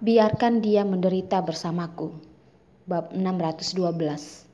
Biarkan dia menderita bersamaku. Bab 612.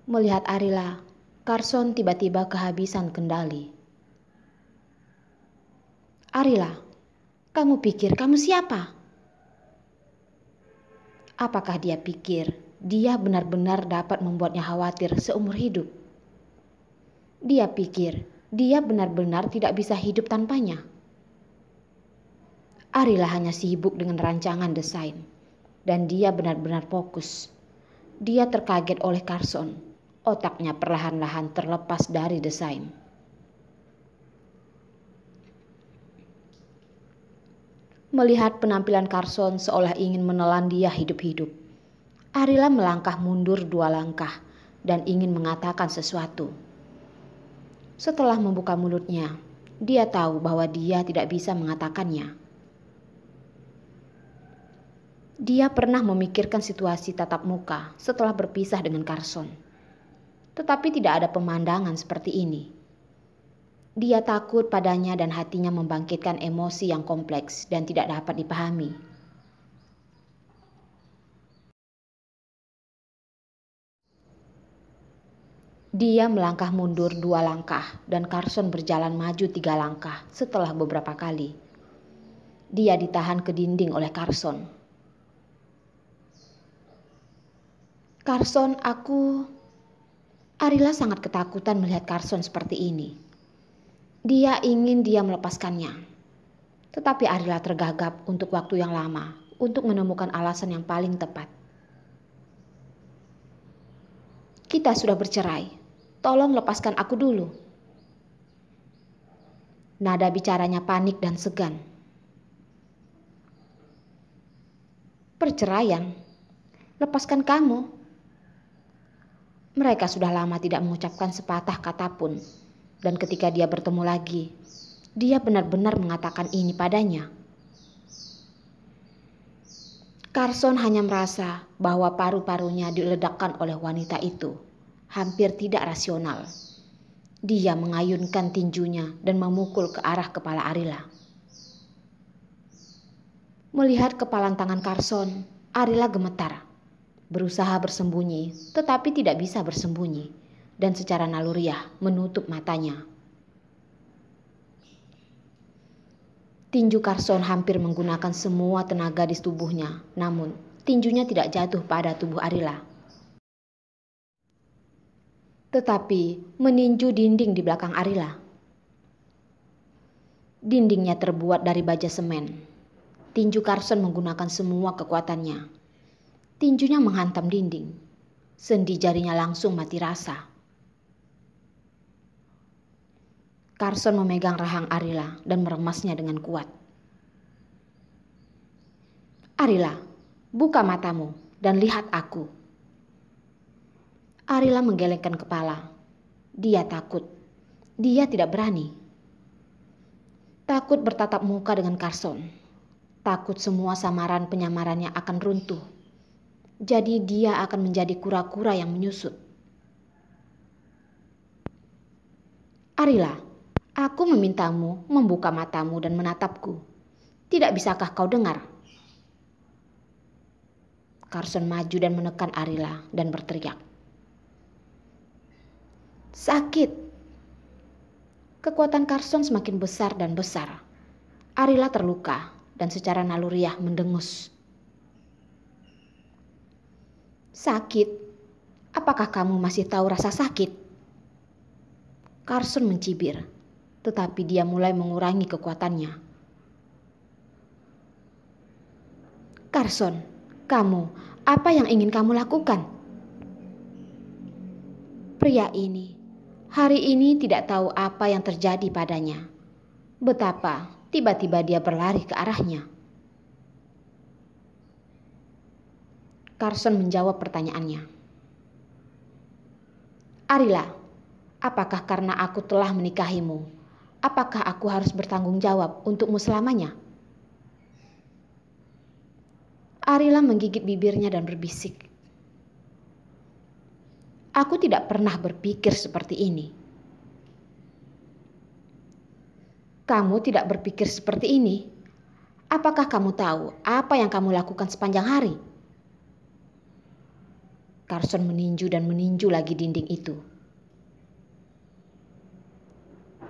Melihat Arila, Carson tiba-tiba kehabisan kendali. Arila, kamu pikir kamu siapa? Apakah dia pikir dia benar-benar dapat membuatnya khawatir seumur hidup? Dia pikir dia benar-benar tidak bisa hidup tanpanya. Arila hanya sibuk dengan rancangan desain, dan dia benar-benar fokus. Dia terkaget oleh Carson. Otaknya perlahan-lahan terlepas dari desain. Melihat penampilan Carson seolah ingin menelan dia hidup-hidup, Arila melangkah mundur 2 langkah dan ingin mengatakan sesuatu. Setelah membuka mulutnya, dia tahu bahwa dia tidak bisa mengatakannya. Dia pernah memikirkan situasi tatap muka setelah berpisah dengan Carson. Tetapi tidak ada pemandangan seperti ini. Dia takut padanya dan hatinya membangkitkan emosi yang kompleks dan tidak dapat dipahami. Dia melangkah mundur 2 langkah dan Carson berjalan maju 3 langkah setelah beberapa kali. Dia ditahan ke dinding oleh Carson. Carson, Arila sangat ketakutan melihat Carson seperti ini. Dia ingin dia melepaskannya. Tetapi Arila tergagap untuk waktu yang lama untuk menemukan alasan yang paling tepat. Kita sudah bercerai. Tolong lepaskan aku dulu. Nada bicaranya panik dan segan. Perceraian? Lepaskan kamu. Mereka sudah lama tidak mengucapkan sepatah kata pun. Dan ketika dia bertemu lagi, dia benar-benar mengatakan ini padanya. Carson hanya merasa bahwa paru-parunya diledakkan oleh wanita itu. Hampir tidak rasional. Dia mengayunkan tinjunya dan memukul ke arah kepala Arila. Melihat kepalan tangan Carson, Arila gemetar. Berusaha bersembunyi, tetapi tidak bisa bersembunyi, dan secara naluriah menutup matanya. Tinju Carson hampir menggunakan semua tenaga di tubuhnya, namun tinjunya tidak jatuh pada tubuh Arila. Tetapi meninju dinding di belakang Arila. Dindingnya terbuat dari baja semen. Tinju Carson menggunakan semua kekuatannya. Tinjunya menghantam dinding. Sendi jarinya langsung mati rasa. Carson memegang rahang Arila dan meremasnya dengan kuat. Arila, buka matamu dan lihat aku. Arila menggelengkan kepala. Dia takut. Dia tidak berani. Takut bertatap muka dengan Carson. Takut semua samaran penyamarannya akan runtuh. Jadi dia akan menjadi kura-kura yang menyusut. Arila, aku memintamu membuka matamu dan menatapku. Tidak bisakah kau dengar? Carson maju dan menekan Arila dan berteriak. Sakit. Kekuatan Carson semakin besar dan besar. Arila terluka dan secara naluriah mendengus. Sakit? Apakah kamu masih tahu rasa sakit? Carson mencibir, tetapi dia mulai mengurangi kekuatannya. Carson, kamu, apa yang ingin kamu lakukan? Pria ini, hari ini tidak tahu apa yang terjadi padanya. Betapa tiba-tiba dia berlari ke arahnya. Carson menjawab pertanyaannya. Arila, apakah karena aku telah menikahimu, apakah aku harus bertanggung jawab untukmu selamanya? Arila menggigit bibirnya dan berbisik. Aku tidak pernah berpikir seperti ini. Kamu tidak berpikir seperti ini. Apakah kamu tahu apa yang kamu lakukan sepanjang hari? Carson meninju dan meninju lagi dinding itu.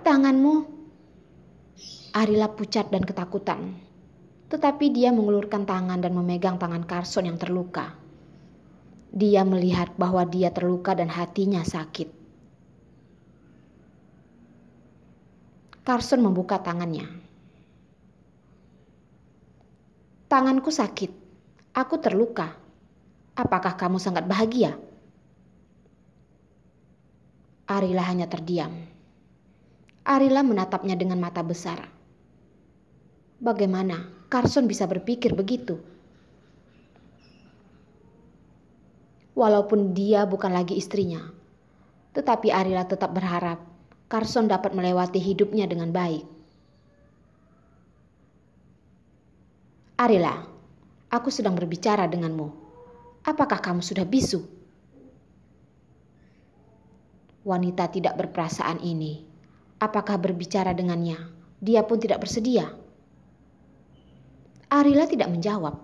Tanganmu. Arila pucat dan ketakutan. Tetapi dia mengulurkan tangan dan memegang tangan Carson yang terluka. Dia melihat bahwa dia terluka dan hatinya sakit. Carson membuka tangannya. Tanganku sakit. Aku terluka. Apakah kamu sangat bahagia? Arila hanya terdiam. Arila menatapnya dengan mata besar. Bagaimana Carson bisa berpikir begitu? Walaupun dia bukan lagi istrinya, tetapi Arila tetap berharap Carson dapat melewati hidupnya dengan baik. Arila, aku sedang berbicara denganmu. Apakah kamu sudah bisu? Wanita tidak berperasaan ini, apakah berbicara dengannya, dia pun tidak bersedia. Arila tidak menjawab.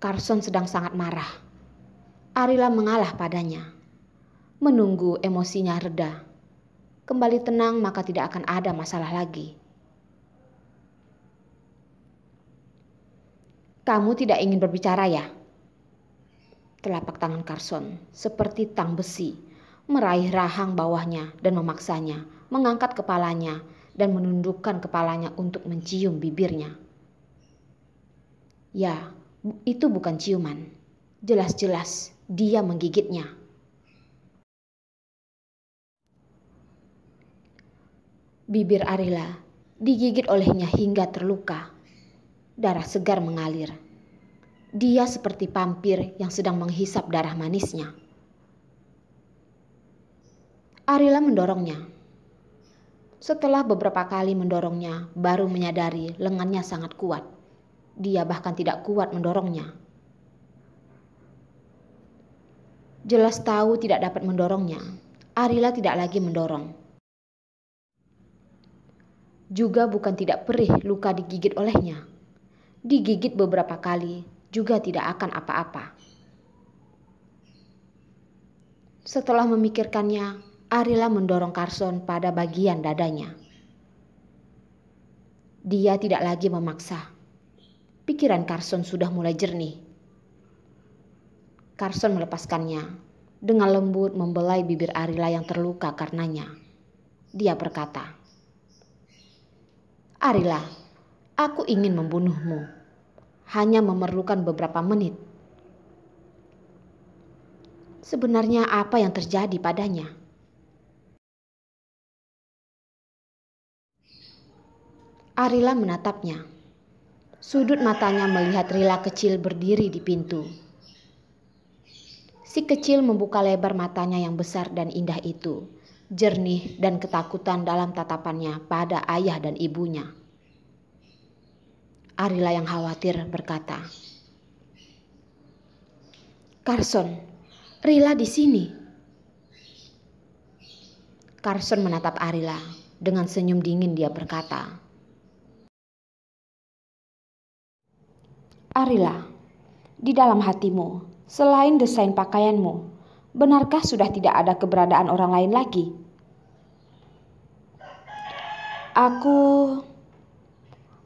Carson sedang sangat marah. Arila mengalah padanya. Menunggu emosinya reda. Kembali tenang maka tidak akan ada masalah lagi. Kamu tidak ingin berbicara ya? Telapak tangan Carson seperti tang besi meraih rahang bawahnya dan memaksanya mengangkat kepalanya dan menundukkan kepalanya untuk mencium bibirnya. Ya, itu bukan ciuman. Jelas-jelas dia menggigitnya. Bibir Arila digigit olehnya hingga terluka. Darah segar mengalir. Dia seperti vampir yang sedang menghisap darah manisnya. Arila mendorongnya. Setelah beberapa kali mendorongnya, baru menyadari lengannya sangat kuat. Dia bahkan tidak kuat mendorongnya. Jelas tahu tidak dapat mendorongnya, Arila tidak lagi mendorong. Juga bukan tidak perih luka digigit olehnya. Digigit beberapa kali juga tidak akan apa-apa. Setelah memikirkannya, Arila mendorong Carson pada bagian dadanya. Dia tidak lagi memaksa. Pikiran Carson sudah mulai jernih. Carson melepaskannya. Dengan lembut membelai bibir Arila yang terluka karenanya. Dia berkata, Arila, aku ingin membunuhmu. Hanya memerlukan beberapa menit. Sebenarnya apa yang terjadi padanya? Arila menatapnya. Sudut matanya melihat Rila kecil berdiri di pintu. Si kecil membuka lebar matanya yang besar dan indah itu, jernih dan ketakutan dalam tatapannya pada ayah dan ibunya. Arila yang khawatir berkata, Carson, Rila di sini. Carson menatap Arila. Dengan senyum dingin dia berkata, Arila, di dalam hatimu, selain desain pakaianmu, benarkah sudah tidak ada keberadaan orang lain lagi?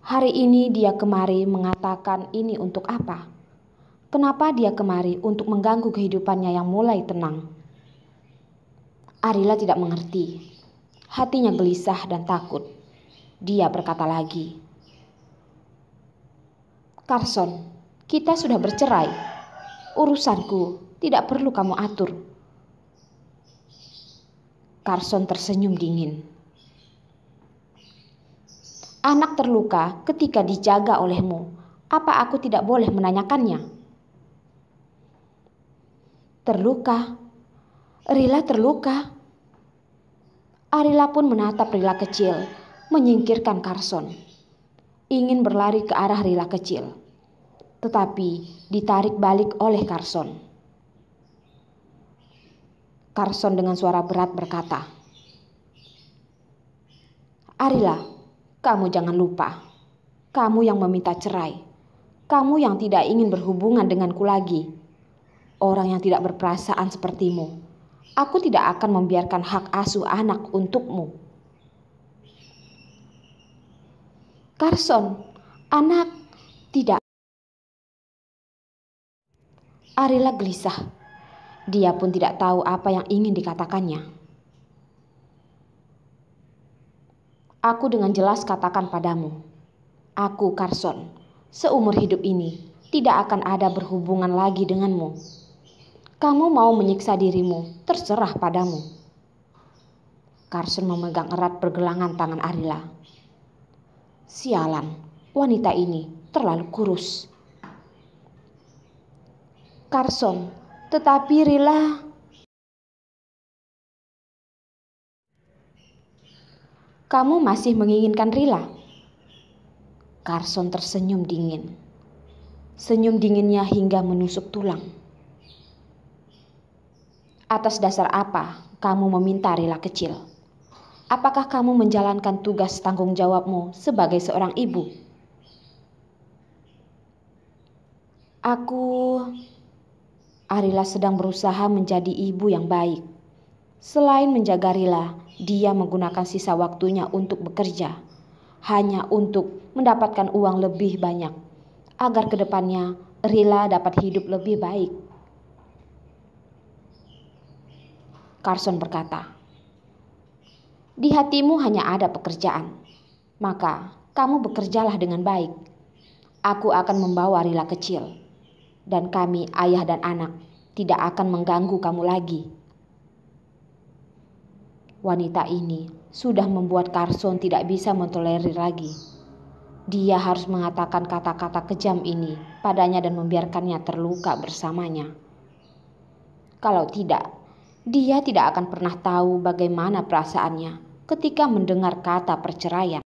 Hari ini dia kemari mengatakan ini untuk apa? Kenapa dia kemari untuk mengganggu kehidupannya yang mulai tenang? Arila tidak mengerti. Hatinya gelisah dan takut. Dia berkata lagi, Carson, kita sudah bercerai. Urusanku tidak perlu kamu atur. Carson tersenyum dingin. Anak terluka ketika dijaga olehmu. Apa aku tidak boleh menanyakannya? Terluka? Rila terluka? Arila pun menatap Rila kecil, menyingkirkan Carson. Ingin berlari ke arah Rila kecil. Tetapi ditarik balik oleh Carson. Carson dengan suara berat berkata, Arila, kamu jangan lupa. Kamu yang meminta cerai. Kamu yang tidak ingin berhubungan denganku lagi. Orang yang tidak berperasaan sepertimu. Aku tidak akan membiarkan hak asuh anak untukmu. Carson, anak, tidak. Arila gelisah. Dia pun tidak tahu apa yang ingin dikatakannya. Aku dengan jelas katakan padamu, aku Carson, seumur hidup ini tidak akan ada berhubungan lagi denganmu. Kamu mau menyiksa dirimu, terserah padamu. Carson memegang erat pergelangan tangan Arila. Sialan, wanita ini terlalu kurus. Carson, tetapi Rila... Kamu masih menginginkan Rila? Carson tersenyum dingin. Senyum dinginnya hingga menusuk tulang. Atas dasar apa kamu meminta Rila kecil? Apakah kamu menjalankan tugas tanggung jawabmu sebagai seorang ibu? Arila sedang berusaha menjadi ibu yang baik. Selain menjaga Rila, dia menggunakan sisa waktunya untuk bekerja. Hanya untuk mendapatkan uang lebih banyak. Agar kedepannya Rila dapat hidup lebih baik. Carson berkata, di hatimu hanya ada pekerjaan. Maka kamu bekerjalah dengan baik. Aku akan membawa Rila kecil. Dan kami, ayah dan anak, tidak akan mengganggu kamu lagi. Wanita ini sudah membuat Carson tidak bisa mentolerir lagi. Dia harus mengatakan kata-kata kejam ini padanya dan membiarkannya terluka bersamanya. Kalau tidak, dia tidak akan pernah tahu bagaimana perasaannya ketika mendengar kata perceraian.